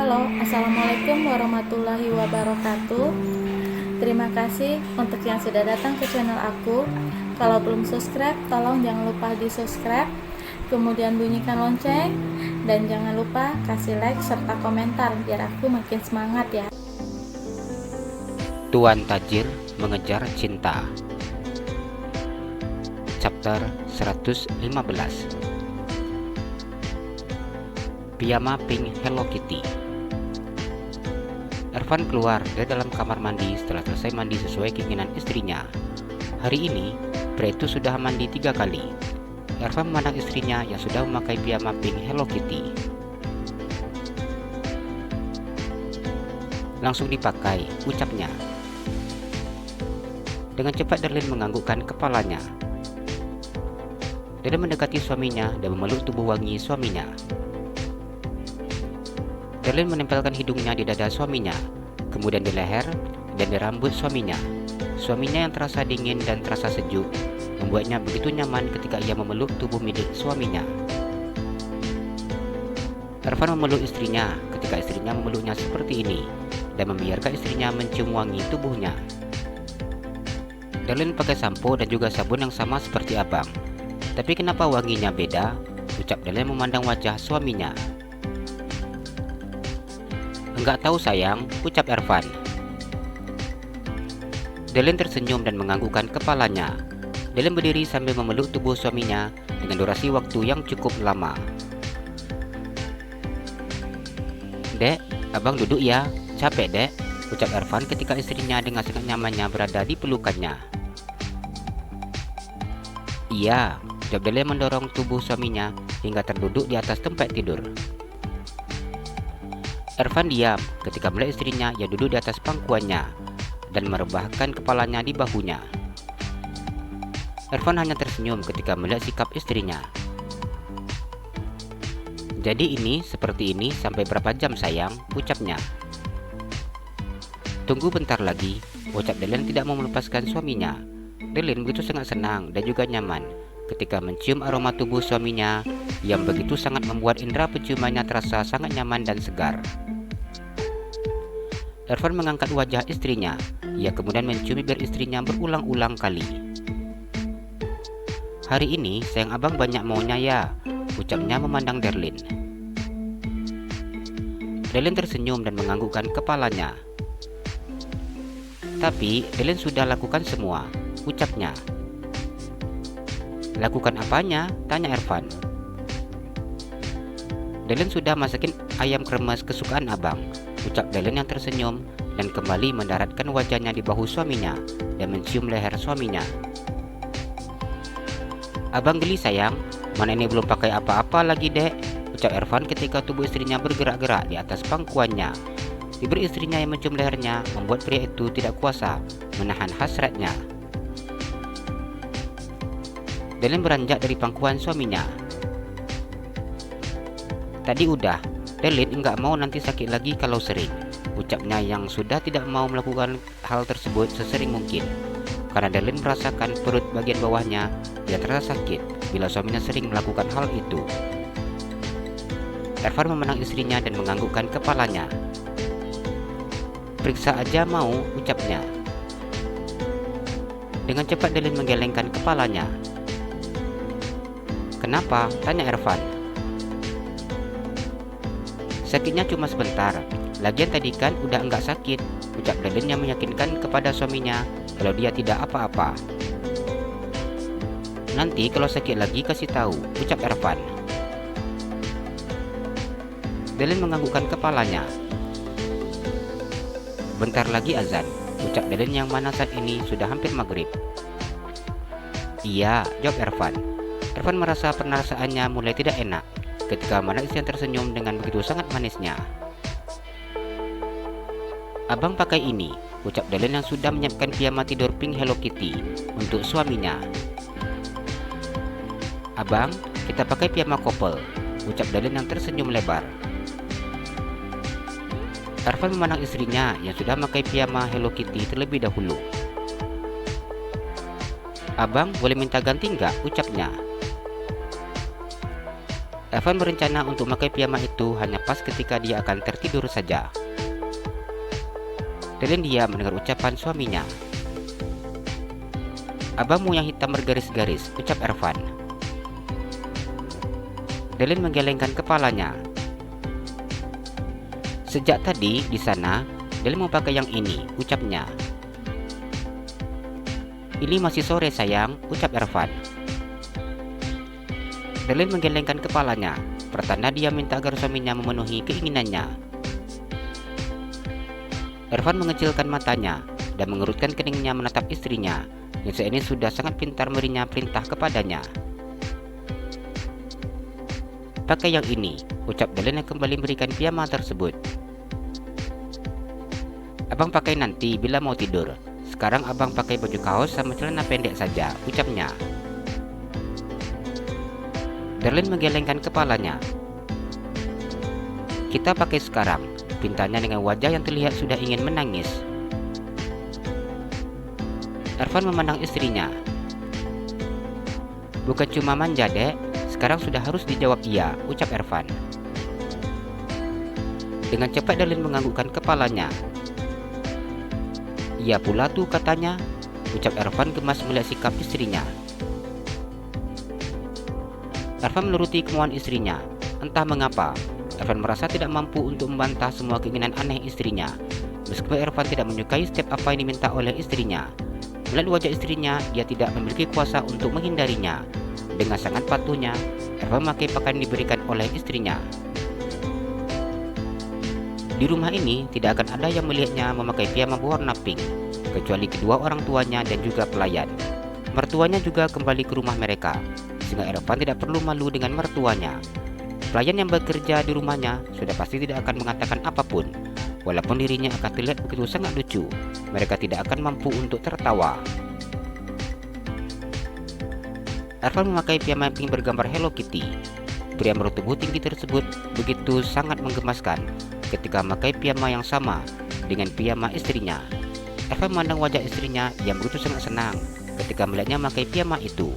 Halo, Assalamualaikum warahmatullahi wabarakatuh. Terima kasih untuk yang sudah datang ke channel aku. Kalau belum subscribe, tolong jangan lupa di subscribe, kemudian bunyikan lonceng, dan jangan lupa kasih like serta komentar biar aku makin semangat ya. Tuan Tajir Mengejar Cinta, Chapter 115. Piyama Pink Hello Kitty. Ervan keluar dari dalam kamar mandi setelah selesai mandi sesuai keinginan istrinya. Hari ini, pria itu sudah mandi 3 kali. Ervan memandang istrinya yang sudah memakai piyama pink Hello Kitty. Langsung dipakai, ucapnya. Dengan cepat Darlene menganggukkan kepalanya. Darlene mendekati suaminya dan memeluk tubuh wangi suaminya. Darlene menempelkan hidungnya di dada suaminya, kemudian di leher dan di rambut suaminya. Suaminya yang terasa dingin dan terasa sejuk membuatnya begitu nyaman ketika ia memeluk tubuh milik suaminya. Ervan memeluk istrinya ketika istrinya memeluknya seperti ini dan membiarkan istrinya mencium wangi tubuhnya. Darlene pakai sampo dan juga sabun yang sama seperti abang. Tapi kenapa wanginya beda? Ucap Darlene memandang wajah suaminya. Enggak tahu sayang, ucap Ervan. Darlene tersenyum dan menganggukkan kepalanya. Darlene berdiri sambil memeluk tubuh suaminya dengan durasi waktu yang cukup lama. Dek, abang duduk ya, capek dek, ucap Ervan ketika istrinya dengan sangat nyamannya berada di pelukannya. Iya, jawab Darlene mendorong tubuh suaminya hingga terduduk di atas tempat tidur. Ervan diam ketika melihat istrinya yang duduk di atas pangkuannya dan merebahkan kepalanya di bahunya. Ervan hanya tersenyum ketika melihat sikap istrinya. Jadi ini seperti ini sampai berapa jam sayang, ucapnya. Tunggu bentar lagi, ucap Darlene tidak mau melepaskan suaminya. Darlene begitu sangat senang dan juga nyaman ketika mencium aroma tubuh suaminya yang begitu sangat membuat indera penciumannya terasa sangat nyaman dan segar. Ervan mengangkat wajah istrinya. Ia kemudian mencium bibir istrinya berulang-ulang kali. Hari ini sayang abang banyak maunya ya, ucapnya memandang Darlene. Darlene tersenyum dan menganggukkan kepalanya. Tapi Darlene sudah lakukan semua, ucapnya. Lakukan apanya? Tanya Ervan. Darlene sudah masakin ayam kremes kesukaan abang, ucap Darlene yang tersenyum dan kembali mendaratkan wajahnya di bahu suaminya dan mencium leher suaminya. Abang geli sayang, mana ini belum pakai apa-apa lagi dek, ucap Ervan ketika tubuh istrinya bergerak-gerak di atas pangkuannya. Bibir istrinya yang mencium lehernya membuat pria itu tidak kuasa menahan hasratnya. Darlene beranjak dari pangkuan suaminya. Tadi udah, Darlene enggak mau nanti sakit lagi kalau sering, ucapnya yang sudah tidak mau melakukan hal tersebut sesering mungkin. Karena Darlene merasakan perut bagian bawahnya yang terasa sakit bila suaminya sering melakukan hal itu. Ervan memandang istrinya dan menganggukkan kepalanya. Periksa aja mau, ucapnya. Dengan cepat Darlene menggelengkan kepalanya. Kenapa? Tanya Ervan. Sakitnya cuma sebentar. Lagian tadi kan udah enggak sakit, ucap Darlene yang meyakinkan kepada suaminya kalau dia tidak apa-apa. Nanti kalau sakit lagi kasih tahu, ucap Ervan. Darlene menganggukkan kepalanya. Bentar lagi azan, ucap Darlene yang mana saat ini sudah hampir maghrib. Iya, jawab Ervan. Ervan merasa perasaannya mulai tidak enak ketika mana istri yang tersenyum dengan begitu sangat manisnya. Abang pakai ini, ucap Darlene yang sudah menyiapkan piyama tidur pink Hello Kitty untuk suaminya. Abang, kita pakai piyama couple, ucap Darlene yang tersenyum lebar. Ervan memandang istrinya yang sudah memakai piyama Hello Kitty terlebih dahulu. Abang boleh minta ganti enggak, ucapnya. Evan berencana untuk memakai piyama itu hanya pas ketika dia akan tertidur saja. Delin diam mendengar ucapan suaminya. "Abangmu yang hitam bergaris-garis," ucap Ervan. Delin menggelengkan kepalanya. "Sejak tadi di sana, Delin mau pakai yang ini," ucapnya. "Ini masih sore sayang," ucap Ervan. Delin menggelengkan kepalanya, pertanda dia minta agar suaminya memenuhi keinginannya. Ervan mengecilkan matanya dan mengerutkan keningnya menatap istrinya, yang saat ini sudah sangat pintar memberinya perintah kepadanya. "Pakai yang ini," ucap Delin yang kembali memberikan piyama tersebut. "Abang pakai nanti bila mau tidur. Sekarang abang pakai baju kaos sama celana pendek saja," ucapnya. Delin menggelengkan kepalanya. "Kita pakai sekarang," pintanya dengan wajah yang terlihat sudah ingin menangis. Ervan memandang istrinya. "Bukan cuma manja, Dek. Sekarang sudah harus dijawab iya," ucap Ervan. Dengan cepat Delin menganggukkan kepalanya. "Iya pula tuh katanya," ucap Ervan gemas melihat sikap istrinya. Ervan menuruti kemauan istrinya. Entah mengapa, Ervan merasa tidak mampu untuk membantah semua keinginan aneh istrinya. Meskipun Ervan tidak menyukai setiap apa yang diminta oleh istrinya, melihat wajah istrinya, dia tidak memiliki kuasa untuk menghindarinya. Dengan sangat patuhnya, Ervan memakai pakaian diberikan oleh istrinya. Di rumah ini tidak akan ada yang melihatnya memakai piyama berwarna pink, kecuali kedua orang tuanya dan juga pelayan. Mertuanya juga kembali ke rumah mereka, sehingga Ervan tidak perlu malu dengan mertuanya. Pelayan yang bekerja di rumahnya sudah pasti tidak akan mengatakan apapun, walaupun dirinya akan terlihat begitu sangat lucu. Mereka tidak akan mampu untuk tertawa. Ervan memakai piyama pink bergambar Hello Kitty. Pria bertubuh tinggi tersebut begitu sangat menggemaskan ketika memakai piyama yang sama dengan piyama istrinya. Ervan memandang wajah istrinya yang begitu sangat senang ketika melihatnya memakai piyama itu.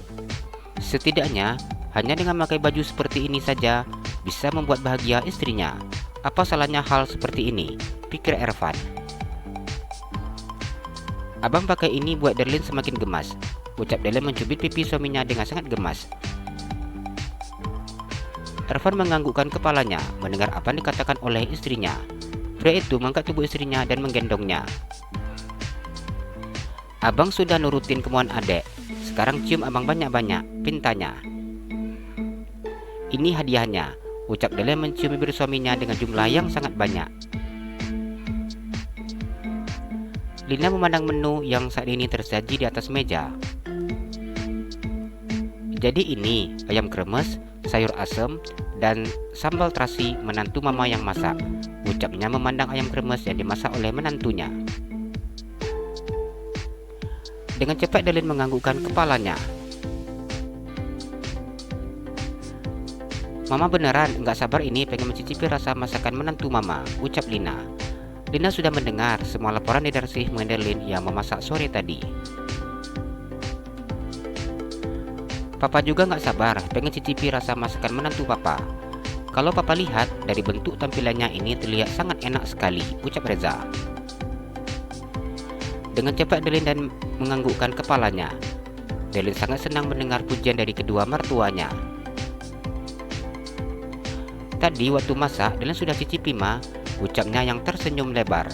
Setidaknya, hanya dengan memakai baju seperti ini saja bisa membuat bahagia istrinya. Apa salahnya hal seperti ini? Pikir Ervan. "Abang pakai ini buat Delin semakin gemas," ucap Delin mencubit pipi suaminya dengan sangat gemas. Ervan menganggukkan kepalanya mendengar apa yang dikatakan oleh istrinya. Pria itu mengangkat tubuh istrinya dan menggendongnya. "Abang sudah nurutin kemauan adek. Sekarang cium abang banyak-banyak," pintanya. "Ini hadiahnya," ucap Delin mencium bibir suaminya dengan jumlah yang sangat banyak. Lina memandang menu yang saat ini tersaji di atas meja. "Jadi ini ayam kremes, sayur asem, dan sambal terasi menantu mama yang masak," ucapnya memandang ayam kremes yang dimasak oleh menantunya. Dengan cepat Delin menganggukkan kepalanya. "Mama beneran nggak sabar ini pengen mencicipi rasa masakan menantu mama," ucap Lina. Lina sudah mendengar semua laporan di Darsih mengenai Delin yang memasak sore tadi. "Papa juga nggak sabar pengen cicipi rasa masakan menantu papa. Kalau papa lihat dari bentuk tampilannya ini terlihat sangat enak sekali," ucap Reza. Dengan cepat Delin dan menganggukkan kepalanya. Delin sangat senang mendengar pujian dari kedua mertuanya. "Tadi waktu masak Delin sudah cicipi ma," ucapnya yang tersenyum lebar.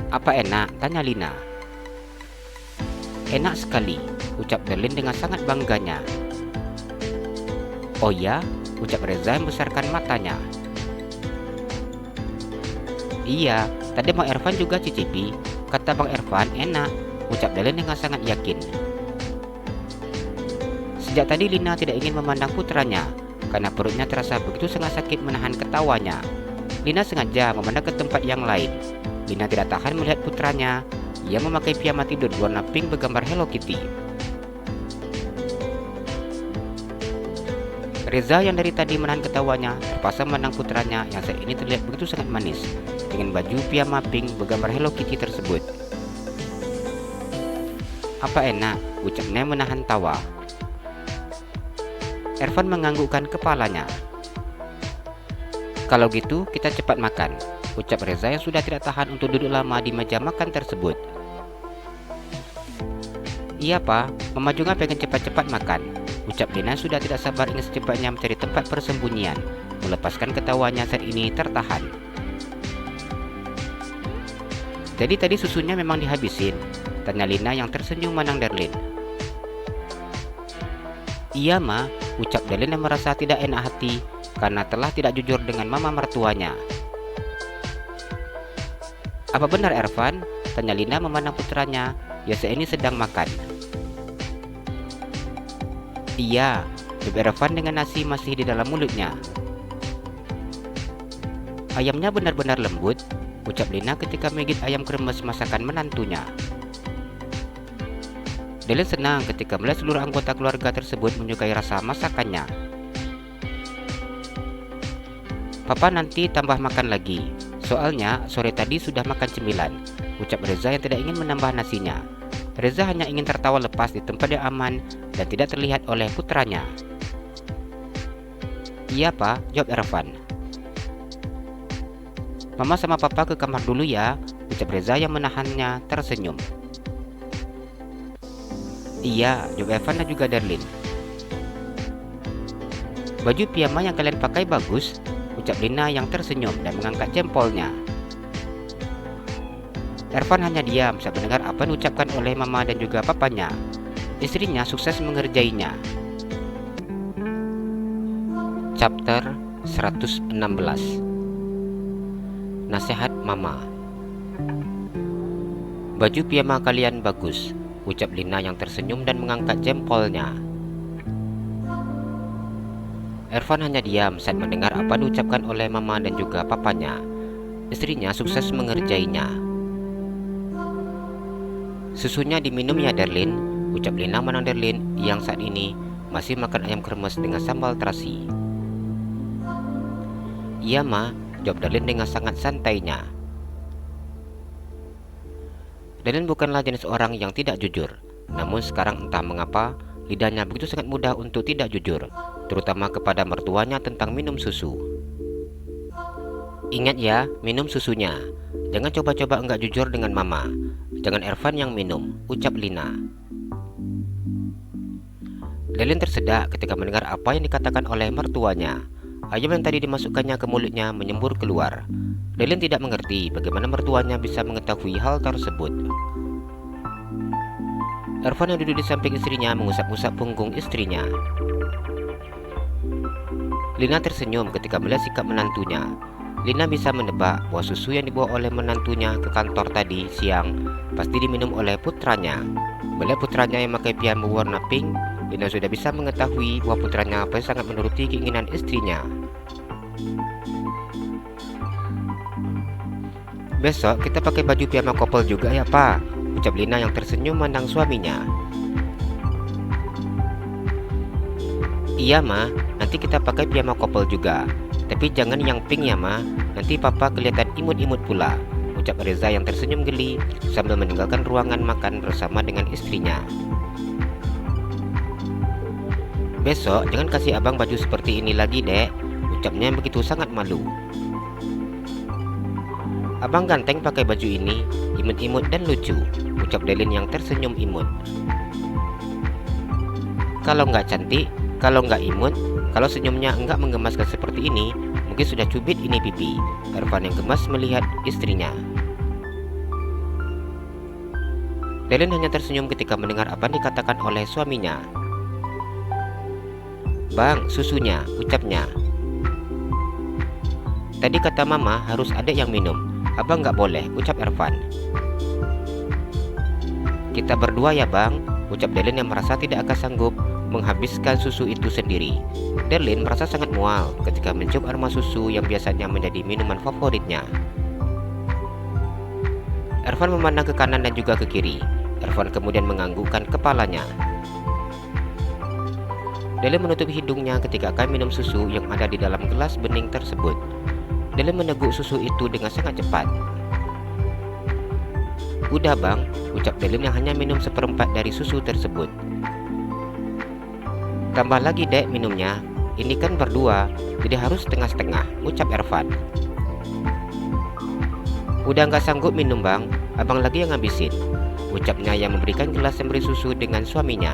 "Apa enak?" tanya Lina. "Enak sekali," ucap Delin dengan sangat bangganya. "Oh ya?" ucap Reza yang membesarkan matanya. "Iya, tadi Bang Ervan juga cicipi. Kata Bang Ervan enak," ucap Delin dengan sangat yakin. Sejak tadi Lina tidak ingin memandang putranya karena perutnya terasa begitu sangat sakit menahan ketawanya. Lina sengaja memandang ke tempat yang lain. Lina tidak tahan melihat putranya yang memakai piyama tidur warna pink bergambar Hello Kitty. Reza yang dari tadi menahan ketawanya terpaksa memandang putranya yang saat ini terlihat begitu sangat manis dengan baju piyama pink bergambar Hello Kitty tersebut. "Apa enak?" ucapnya menahan tawa. Ervan menganggukkan kepalanya. "Kalau gitu kita cepat makan," ucap Reza yang sudah tidak tahan untuk duduk lama di meja makan tersebut. "Iya Pak, Mama juga pengen cepat-cepat makan," ucap Lina sudah tidak sabar ingin secepatnya mencari tempat persembunyian, melepaskan ketawanya saat ini tertahan. "Jadi tadi susunya memang dihabisin?" tanya Lina yang tersenyum menang Darlin. "Iya Ma," ucap Darlin yang merasa tidak enak hati karena telah tidak jujur dengan mama mertuanya. "Apa benar Ervan?" tanya Lina memandang putranya yang saat ini sedang makan. "Iya," jawab Ervan dengan nasi masih di dalam mulutnya. "Ayamnya benar-benar lembut," ucap Lina ketika menggigit ayam kremes masakan menantunya. Darlin senang ketika melihat seluruh anggota keluarga tersebut menyukai rasa masakannya. "Papa nanti tambah makan lagi, soalnya sore tadi sudah makan cemilan," ucap Reza yang tidak ingin menambah nasinya. Reza hanya ingin tertawa lepas di tempat yang aman dan tidak terlihat oleh putranya. "Iya Pak," jawab Ervan. "Mama sama Papa ke kamar dulu ya," ucap Reza yang menahannya tersenyum. "Iya," jawab Ervan dan juga Darlin. "Baju piyama yang kalian pakai bagus," ucap Lina yang tersenyum dan mengangkat jempolnya. Ervan hanya diam saat mendengar apa yang diucapkan oleh mama dan juga papanya. Istrinya sukses mengerjainya. Chapter 116. Nasihat Mama. "Baju piyama kalian bagus," ucap Lina yang tersenyum dan mengangkat jempolnya. Ervan hanya diam saat mendengar apa yang diucapkan oleh mama dan juga papanya. Istrinya sukses mengerjainya. "Susunya diminum ya Darlin," ucap Lina menang Darlin yang saat ini masih makan ayam kremes dengan sambal terasi. "Iya Ma," jawab Darlin dengan sangat santainya. Darlin bukanlah jenis orang yang tidak jujur, namun sekarang entah mengapa lidahnya begitu sangat mudah untuk tidak jujur, terutama kepada mertuanya tentang minum susu. "Ingat ya, minum susunya. Jangan coba-coba enggak jujur dengan Mama. Jangan Ervan yang minum," ucap Lina. Darlin tersedak ketika mendengar apa yang dikatakan oleh mertuanya. Ayam yang tadi dimasukkannya ke mulutnya menyembur keluar. Darlin tidak mengerti bagaimana mertuanya bisa mengetahui hal tersebut. Ervan yang duduk di samping istrinya mengusap-usap punggung istrinya. Lina tersenyum ketika melihat sikap menantunya. Lina bisa menebak bahwa susu yang dibawa oleh menantunya ke kantor tadi siang pasti diminum oleh putranya. Melihat putranya yang memakai piyama warna pink, Lina sudah bisa mengetahui bahwa putranya pasti sangat menuruti keinginan istrinya. "Besok kita pakai baju piyama couple juga ya Pak," ucap Lina yang tersenyum memandang suaminya. "Iya Ma, nanti kita pakai piyama couple juga. Tapi jangan yang pink ya Ma, nanti Papa kelihatan imut-imut pula," ucap Reza yang tersenyum geli sambil meninggalkan ruangan makan bersama dengan istrinya. "Besok jangan kasih abang baju seperti ini lagi Dek," ucapnya yang begitu sangat malu. "Abang ganteng pakai baju ini, imut-imut dan lucu," ucap Darlin yang tersenyum imut. "Kalau nggak cantik, kalau nggak imut, kalau senyumnya enggak menggemaskan seperti ini, mungkin sudah cubit ini pipi," Ervan yang gemas melihat istrinya. Darlin hanya tersenyum ketika mendengar apa yang dikatakan oleh suaminya. "Bang, susunya," ucapnya. "Tadi kata Mama harus ada yang minum. Abang nggak boleh," ucap Ervan. "Kita berdua ya Bang," ucap Darlin yang merasa tidak akan sanggup menghabiskan susu itu sendiri. Darlin merasa sangat mual ketika mencium aroma susu yang biasanya menjadi minuman favoritnya. Ervan memandang ke kanan dan juga ke kiri. Ervan kemudian menganggukkan kepalanya. Darlin menutup hidungnya ketika akan minum susu yang ada di dalam gelas bening tersebut. Darlin meneguk susu itu dengan sangat cepat. "Udah Bang," ucap Darlin yang hanya minum seperempat dari susu tersebut. Tambah lagi dek minumnya, ini kan berdua, jadi harus setengah-setengah, ucap Ervan. Udah nggak sanggup minum bang, abang lagi yang ngabisin, ucapnya yang memberikan gelas yang berisi susu dengan suaminya.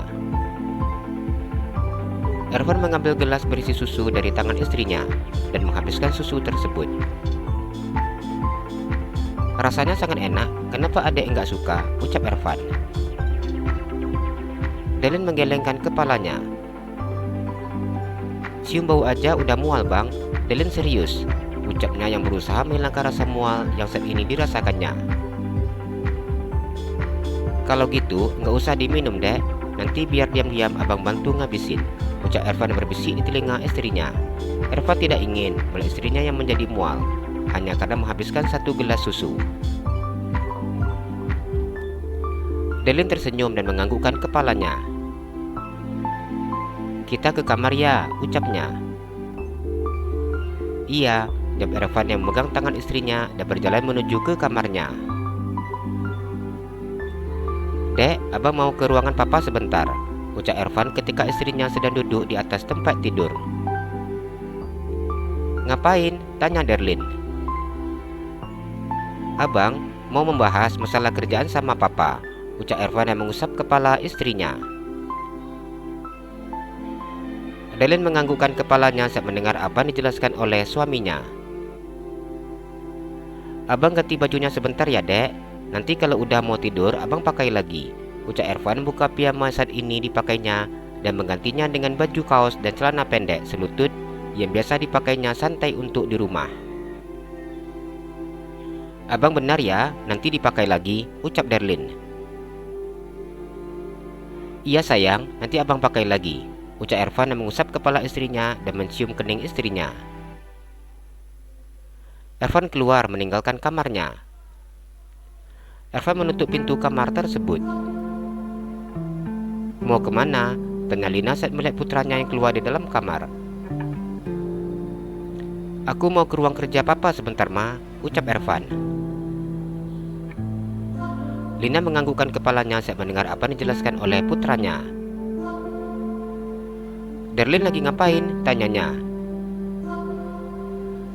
Ervan mengambil gelas berisi susu dari tangan istrinya dan menghabiskan susu tersebut. Rasanya sangat enak, kenapa adek nggak suka, ucap Ervan. Delin menggelengkan kepalanya. Cium bau aja udah mual bang, Delin serius, ucapnya yang berusaha menghilangkan rasa mual yang saat ini dirasakannya. Kalau gitu nggak usah diminum dek, nanti biar diam-diam abang bantu ngabisin, ucap Ervan berbisik di telinga istrinya. Ervan tidak ingin melihat istrinya yang menjadi mual hanya karena menghabiskan satu gelas susu. Delin tersenyum dan menganggukkan kepalanya. Kita ke kamar ya, ucapnya. Iya, jawab Ervan yang memegang tangan istrinya dan berjalan menuju ke kamarnya. Dek, abang mau ke ruangan papa sebentar, ucap Ervan ketika istrinya sedang duduk di atas tempat tidur. Ngapain? Tanya Darlin. Abang mau membahas masalah kerjaan sama papa, ucap Ervan yang mengusap kepala istrinya. Delin menganggukkan kepalanya saat mendengar apa yang dijelaskan oleh suaminya. Abang ganti bajunya sebentar ya dek, nanti kalau udah mau tidur abang pakai lagi, ucap Ervan buka piyama saat ini dipakainya dan menggantinya dengan baju kaos dan celana pendek selutut yang biasa dipakainya santai untuk di rumah. Abang benar ya, nanti dipakai lagi, ucap Darlin. Iya sayang, nanti abang pakai lagi, ucap Ervan yang mengusap kepala istrinya dan mencium kening istrinya. Ervan keluar meninggalkan kamarnya. Ervan menutup pintu kamar tersebut. Mau kemana? Tanya Lina saat melihat putranya yang keluar di dalam kamar. Aku mau ke ruang kerja papa sebentar ma, ucap Ervan. Lina menganggukkan kepalanya saat mendengar apa yang dijelaskan oleh putranya. Darlin lagi ngapain? Tanyanya.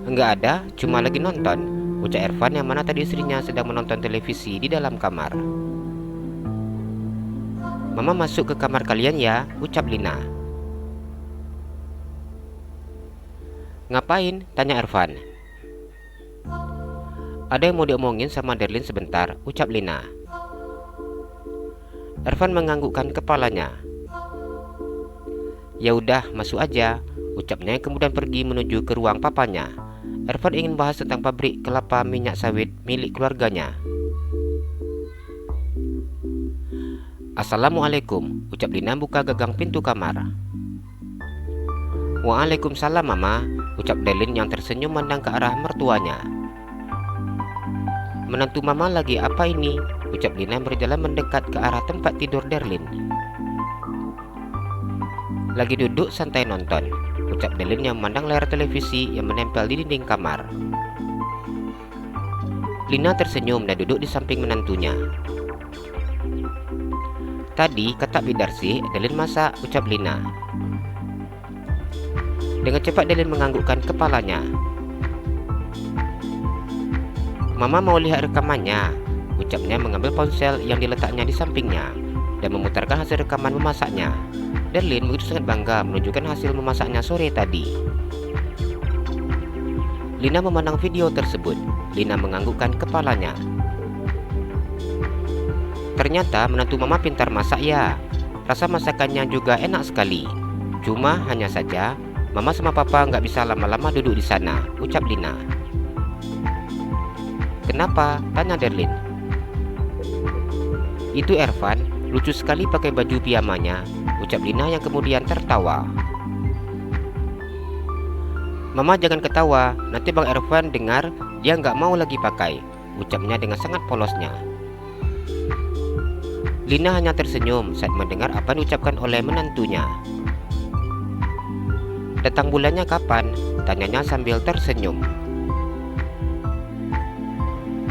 Enggak ada, cuma lagi nonton, ucap Ervan yang mana tadi istrinya sedang menonton televisi di dalam kamar. Mama masuk ke kamar kalian ya, ucap Lina. Ngapain? Tanya Ervan. Ada yang mau diomongin sama Darlin sebentar, ucap Lina. Ervan menganggukkan kepalanya. Ya udah, masuk aja, ucapnya kemudian pergi menuju ke ruang papanya. Ervan ingin bahas tentang pabrik kelapa minyak sawit milik keluarganya. Assalamualaikum, ucap Lina buka gagang pintu kamar. Waalaikumsalam mama, ucap Darlin yang tersenyum memandang ke arah mertuanya. Menantu mama lagi apa ini? Ucap Lina berjalan mendekat ke arah tempat tidur Darlin. Lagi duduk santai nonton, ucap Darlin yang memandang layar televisi yang menempel di dinding kamar. Lina tersenyum dan duduk di samping menantunya. Tadi kata Bidarsi, Darlin masak, ucap Lina. Dengan cepat Darlin menganggukkan kepalanya. Mama mau lihat rekamannya, ucapnya mengambil ponsel yang diletaknya di sampingnya dan memutarkan hasil rekaman memasaknya. Darlin begitu sangat bangga menunjukkan hasil memasaknya sore tadi. Lina memandang video tersebut. Lina menganggukkan kepalanya. Ternyata menantu mama pintar masak ya. Rasa masakannya juga enak sekali. Cuma hanya saja mama sama papa nggak bisa lama-lama duduk di sana, ucap Lina. Kenapa? Tanya Darlin. Itu Ervan, lucu sekali pakai baju piyamanya, ucap Lina yang kemudian tertawa. Mama jangan ketawa, nanti Bang Ervan dengar dia nggak mau lagi pakai, ucapnya dengan sangat polosnya. Lina hanya tersenyum saat mendengar apa yang diucapkan oleh menantunya. Datang bulannya kapan? Tanyanya sambil tersenyum.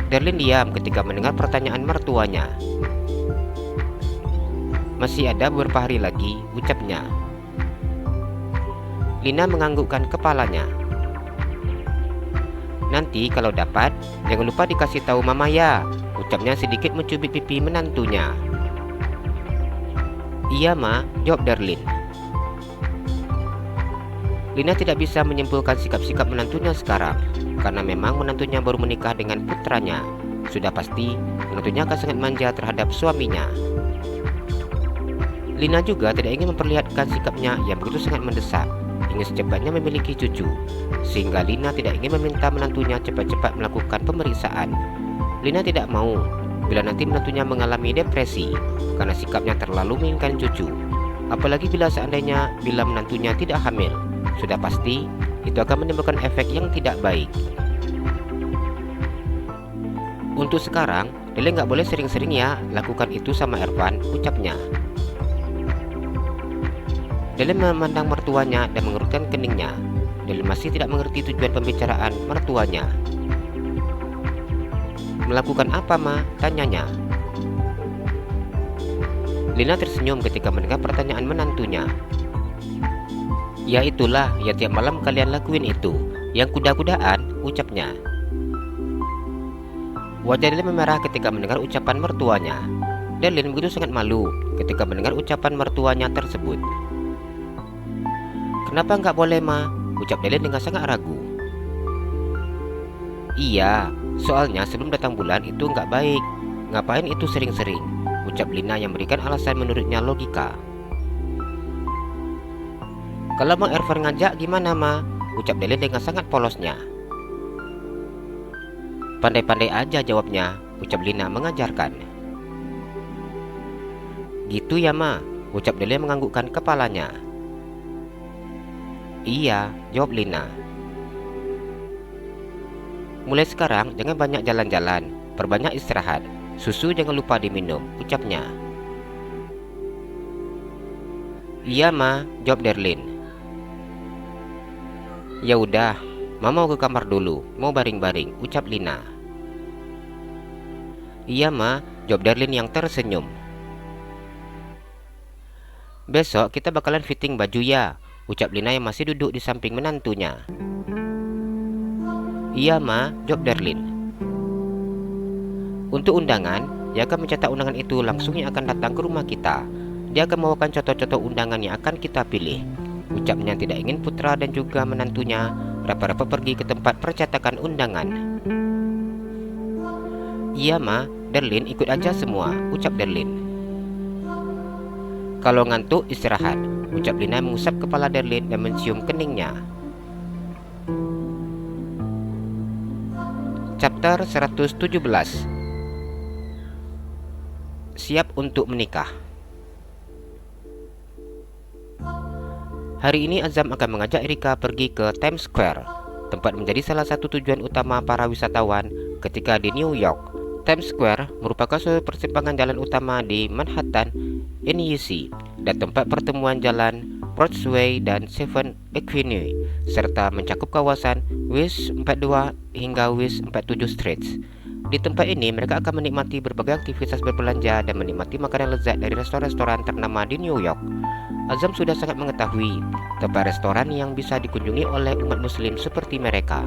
Darlin diam ketika mendengar pertanyaan mertuanya. Masih ada beberapa hari lagi, ucapnya. Lina menganggukkan kepalanya. Nanti kalau dapat, jangan lupa dikasih tahu Mama ya, ucapnya sedikit mencubit pipi menantunya. Iya Ma, jawab Darlin. Lina tidak bisa menyimpulkan sikap-sikap menantunya sekarang, karena memang menantunya baru menikah dengan putranya. Sudah pasti, menantunya akan sangat manja terhadap suaminya. Lina juga tidak ingin memperlihatkan sikapnya yang begitu sangat mendesak, ingin secepatnya memiliki cucu, sehingga Lina tidak ingin meminta menantunya cepat-cepat melakukan pemeriksaan. Lina tidak mau bila nanti menantunya mengalami depresi karena sikapnya terlalu menginginkan cucu, apalagi bila seandainya bila menantunya tidak hamil. Sudah pasti itu akan menimbulkan efek yang tidak baik. Untuk sekarang, Lele nggak boleh sering-sering ya lakukan itu sama Ervan, ucapnya. Lele memandang mertuanya dan mengerutkan keningnya. Lele masih tidak mengerti tujuan pembicaraan mertuanya. Melakukan apa Ma? Tanyanya. Lina tersenyum ketika mendengar pertanyaan menantunya. Ya itulah yang tiap malam kalian lakuin itu, yang kuda-kudaan, ucapnya. Wajah Lele memerah ketika mendengar ucapan mertuanya. Dan Lele begitu sangat malu ketika mendengar ucapan mertuanya tersebut. Kenapa nggak boleh Ma? Ucap Lele dengan sangat ragu. Iya, soalnya sebelum datang bulan itu nggak baik. Ngapain itu sering-sering? Ucap Lina yang memberikan alasan menurutnya logika. Kalau Bang Ervan ngajak gimana Ma? Ucap Lele dengan sangat polosnya. Pandai-pandai aja jawabnya, ucap Lina mengajarkan. Gitu ya Ma, ucap Lele menganggukkan kepalanya. Iya, jawab Lina. Mulai sekarang jangan banyak jalan-jalan, perbanyak istirahat. Susu jangan lupa diminum, ucapnya. Iya Ma, jawab Darlin. Ya udah, Mama mau ke kamar dulu, mau baring-baring, ucap Lina. Iya Ma, jawab Darlin yang tersenyum. Besok kita bakalan fitting baju ya, ucap Lina yang masih duduk di samping menantunya. Iya Ma, jawab Darlin. Untuk undangan, dia akan mencetak undangan itu langsung yang akan datang ke rumah kita. Dia akan membawakan contoh-contoh undangan yang akan kita pilih, ucapnya tidak ingin putra dan juga menantunya rapat-rapat pergi ke tempat percetakan undangan. Iya Ma, Darlin ikut aja semua, ucap Darlin. Kalau ngantuk istirahat, ucap Lina mengusap kepala Darlin dan mencium keningnya. Chapter 117. Siap untuk menikah. Hari ini Azam akan mengajak Erika pergi ke Times Square, tempat menjadi salah satu tujuan utama para wisatawan ketika di New York. Times Square merupakan suatu persimpangan jalan utama di Manhattan, NYC, dan tempat pertemuan jalan Broadway dan 7th Avenue, serta mencakup kawasan West 42 hingga West 47 Streets. Di tempat ini mereka akan menikmati berbagai aktivitas berbelanja dan menikmati makanan lezat dari restoran-restoran ternama di New York. Azam sudah sangat mengetahui tempat restoran yang bisa dikunjungi oleh umat muslim seperti mereka.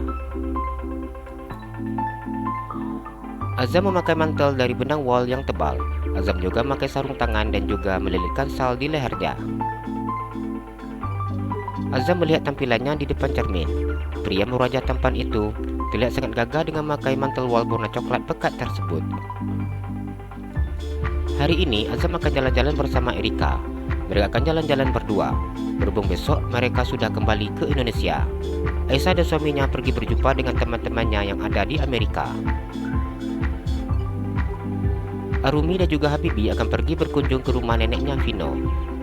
Azam memakai mantel dari benang wol yang tebal. Azam juga memakai sarung tangan dan juga melilitkan sal di lehernya. Azam melihat tampilannya di depan cermin. Pria berwajah tampan itu terlihat sangat gagah dengan memakai mantel wol warna coklat pekat tersebut. Hari ini Azam akan jalan-jalan bersama Erika. Mereka akan jalan-jalan berdua. Berhubung besok mereka sudah kembali ke Indonesia. Aisyah dan suaminya pergi berjumpa dengan teman-temannya yang ada di Amerika. Arumi dan juga Habibi akan pergi berkunjung ke rumah neneknya Vino.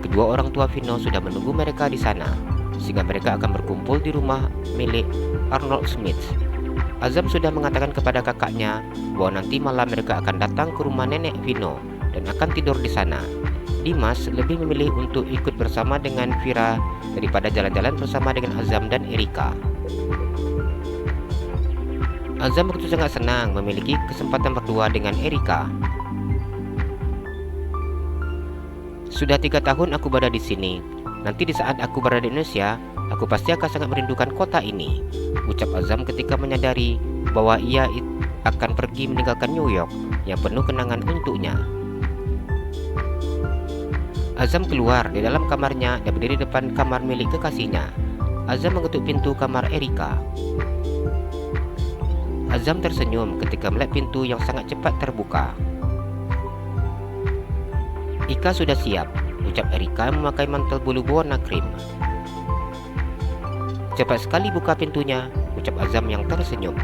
Kedua orang tua Vino sudah menunggu mereka di sana, sehingga mereka akan berkumpul di rumah milik Arnold Smith. Azam sudah mengatakan kepada kakaknya bahwa nanti malam mereka akan datang ke rumah nenek Vino dan akan tidur di sana. Dimas lebih memilih untuk ikut bersama dengan Vira daripada jalan-jalan bersama dengan Azam dan Erika. Azam begitu sangat senang memiliki kesempatan berdua dengan Erika. Sudah 3 tahun aku berada di sini. Nanti di saat aku berada di Indonesia, aku pasti akan sangat merindukan kota ini, ucap Azam ketika menyadari bahwa ia akan pergi meninggalkan New York yang penuh kenangan untuknya. Azam keluar di dalam kamarnya dan berdiri depan kamar milik kekasihnya. Azam mengetuk pintu kamar Erika. Azam tersenyum ketika melihat pintu yang sangat cepat terbuka. Ika sudah siap, ucap Erika memakai mantel bulu berwarna krim. Cepat sekali buka pintunya, ucap Azam yang tersenyum.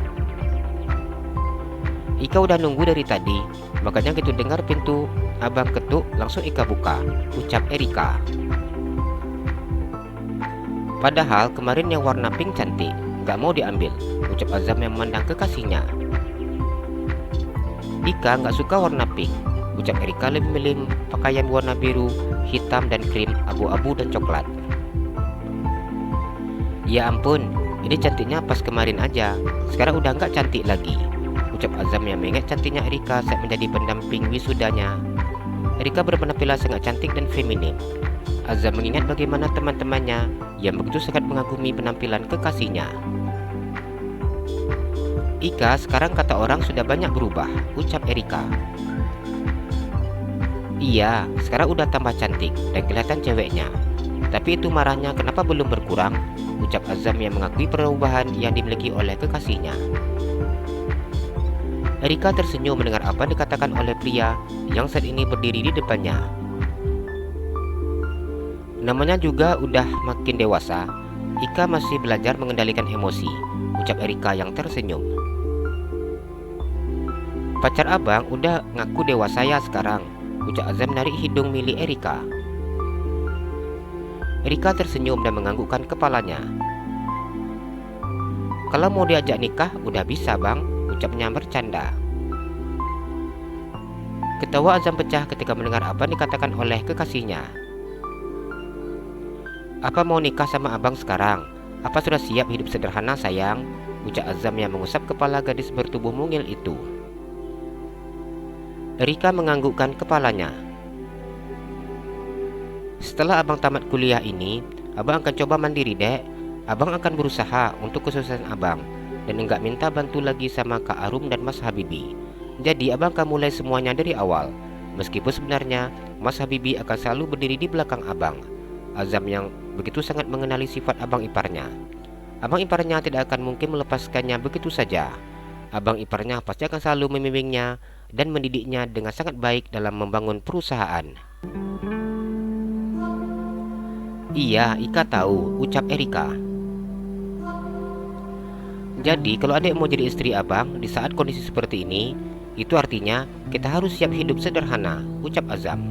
Ika udah nunggu dari tadi, makanya gitu dengar pintu abang ketuk langsung Ika buka, ucap Erika. Padahal kemarin yang warna pink cantik, gak mau diambil, ucap Azam yang memandang kekasihnya. Ika gak suka warna pink, ucap Erika lebih milih pakaian warna biru, hitam dan krim, abu-abu dan coklat. Ya ampun, ini cantiknya pas kemarin aja, sekarang udah gak cantik lagi, ucap Azam yang mengingat cantiknya Erika saat menjadi pendamping wisudanya. Erika berpenampilan sangat cantik dan feminim. Azam mengingat bagaimana teman-temannya yang begitu sangat mengagumi penampilan kekasihnya. Ika sekarang kata orang sudah banyak berubah, ucap Erika. Iya, sekarang udah tambah cantik dan kelihatan ceweknya. Tapi itu marahnya kenapa belum berkurang, ucap Azam yang mengakui perubahan yang dimiliki oleh kekasihnya. Erika tersenyum mendengar apa dikatakan oleh pria yang saat ini berdiri di depannya. Namanya juga udah makin dewasa, Ika masih belajar mengendalikan emosi, ucap Erika yang tersenyum. Pacar abang udah ngaku dewasa ya sekarang, ucap Azam menarik hidung milik Erika. Erika tersenyum dan menganggukkan kepalanya. Kalau mau diajak nikah udah bisa bang, ucapnya bercanda. Ketawa Azam pecah ketika mendengar apa dikatakan oleh kekasihnya. Apa mau nikah sama abang sekarang? Apa sudah siap hidup sederhana sayang? Ucap Azam yang mengusap kepala gadis bertubuh mungil itu. Erika menganggukkan kepalanya. Setelah abang tamat kuliah ini, abang akan coba mandiri dek. Abang akan berusaha untuk kesuksesan abang dan enggak minta bantu lagi sama Kak Arum dan Mas Habibi. Jadi abang akan mulai semuanya dari awal. Meskipun sebenarnya Mas Habibi akan selalu berdiri di belakang abang. Azam yang begitu sangat mengenali sifat abang iparnya. Abang iparnya tidak akan mungkin melepaskannya begitu saja. Abang iparnya pasti akan selalu membimbingnya dan mendidiknya dengan sangat baik dalam membangun perusahaan. Iya, Ika tahu, ucap Erika. Jadi kalau adik mau jadi istri abang di saat kondisi seperti ini, itu artinya kita harus siap hidup sederhana, ucap Azam.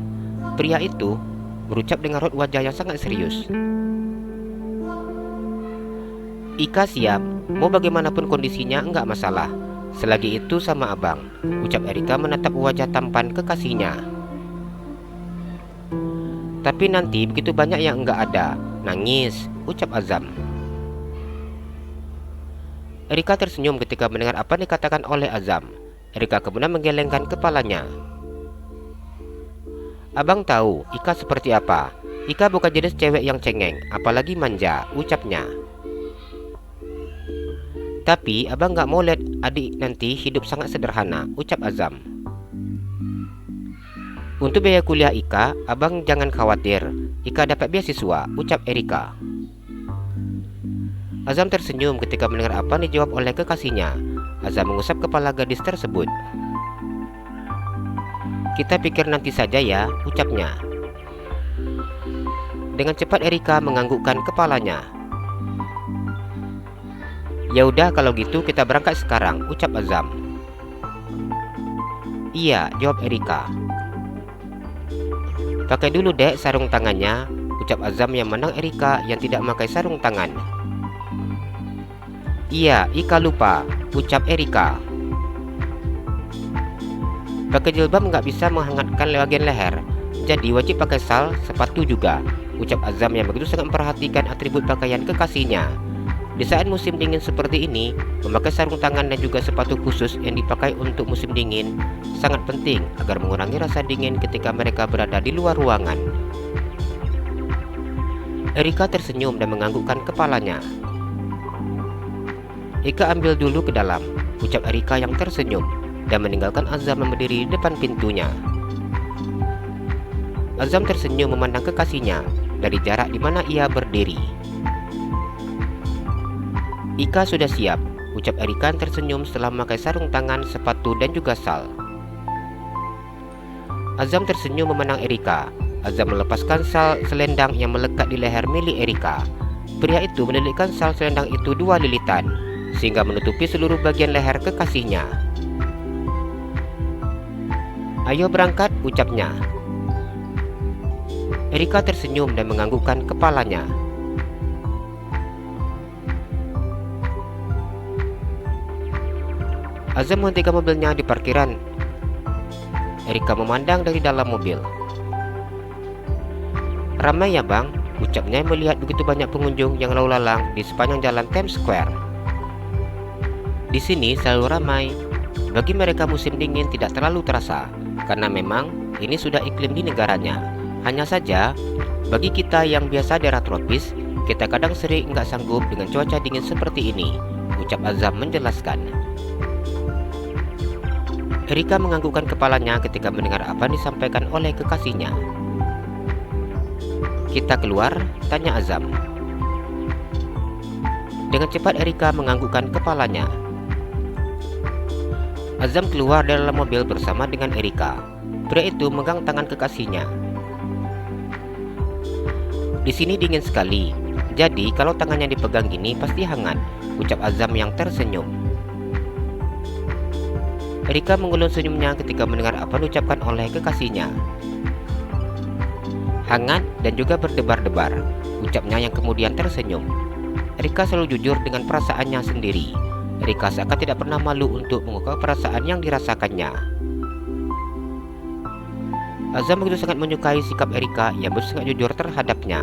Pria itu berucap dengan raut wajah yang sangat serius. Ika siap, mau bagaimanapun kondisinya enggak masalah. Selagi itu sama abang, ucap Erika menatap wajah tampan kekasihnya. Tapi nanti begitu banyak yang enggak ada, nangis, ucap Azam. Erika tersenyum ketika mendengar apa yang dikatakan oleh Azam. Erika kemudian menggelengkan kepalanya. Abang tahu Ika seperti apa. Ika bukan jenis cewek yang cengeng, apalagi manja, ucapnya. Tapi abang gak mau lihat adik nanti hidup sangat sederhana, ucap Azam. Untuk biaya kuliah Ika, abang jangan khawatir. Ika dapat beasiswa, ucap Erika. Azam tersenyum ketika mendengar apa yang dijawab oleh kekasihnya. Azam mengusap kepala gadis tersebut. Kita pikir nanti saja ya, ucapnya. Dengan cepat Erika menganggukkan kepalanya. Ya udah kalau gitu kita berangkat sekarang, ucap Azam. Iya, jawab Erika. Pakai dulu dek sarung tangannya, ucap Azam yang menang Erika yang tidak memakai sarung tangan. Iya, Ika lupa, ucap Erika. Pakai jilbab nggak bisa menghangatkan bagian leher, jadi wajib pakai sal, sepatu juga, ucap Azam yang begitu sangat memperhatikan atribut pakaian kekasihnya. Di saat musim dingin seperti ini, memakai sarung tangan dan juga sepatu khusus yang dipakai untuk musim dingin sangat penting agar mengurangi rasa dingin ketika mereka berada di luar ruangan. Erika tersenyum dan menganggukkan kepalanya. "Ika ambil dulu ke dalam," ucap Erika yang tersenyum dan meninggalkan Azam yang berdiri di depan pintunya. Azam tersenyum memandang kekasihnya dari jarak di mana ia berdiri. "Ika sudah siap," ucap Erika tersenyum setelah memakai sarung tangan, sepatu, dan juga sal. Azam tersenyum memandang Erika. Azam melepaskan sal selendang yang melekat di leher milik Erika. Pria itu melilitkan sal selendang itu 2 lilitan, sehingga menutupi seluruh bagian leher kekasihnya. "Ayo berangkat," ucapnya. Erika tersenyum dan menganggukkan kepalanya. Azam menghentikan mobilnya di parkiran. Erika memandang dari dalam mobil. "Ramai ya bang," ucapnya melihat begitu banyak pengunjung yang lalu lalang di sepanjang jalan Times Square. "Di sini selalu ramai. Bagi mereka musim dingin tidak terlalu terasa, karena memang ini sudah iklim di negaranya. Hanya saja, bagi kita yang biasa daerah tropis, kita kadang sering nggak sanggup dengan cuaca dingin seperti ini," ucap Azam menjelaskan. Erika menganggukkan kepalanya ketika mendengar apa yang disampaikan oleh kekasihnya. "Kita keluar?" tanya Azam. Dengan cepat Erika menganggukkan kepalanya. Azam keluar dari dalam mobil bersama dengan Erika. Pria itu memegang tangan kekasihnya. "Di sini dingin sekali, jadi kalau tangannya dipegang gini pasti hangat," ucap Azam yang tersenyum. Erika mengulur senyumnya ketika mendengar apa yang diucapkan oleh kekasihnya. "Hangat dan juga berdebar-debar," ucapnya yang kemudian tersenyum. Erika selalu jujur dengan perasaannya sendiri. Erika seakan tidak pernah malu untuk mengungkapkan perasaan yang dirasakannya. Azam begitu sangat menyukai sikap Erika yang begitu sangat jujur terhadapnya.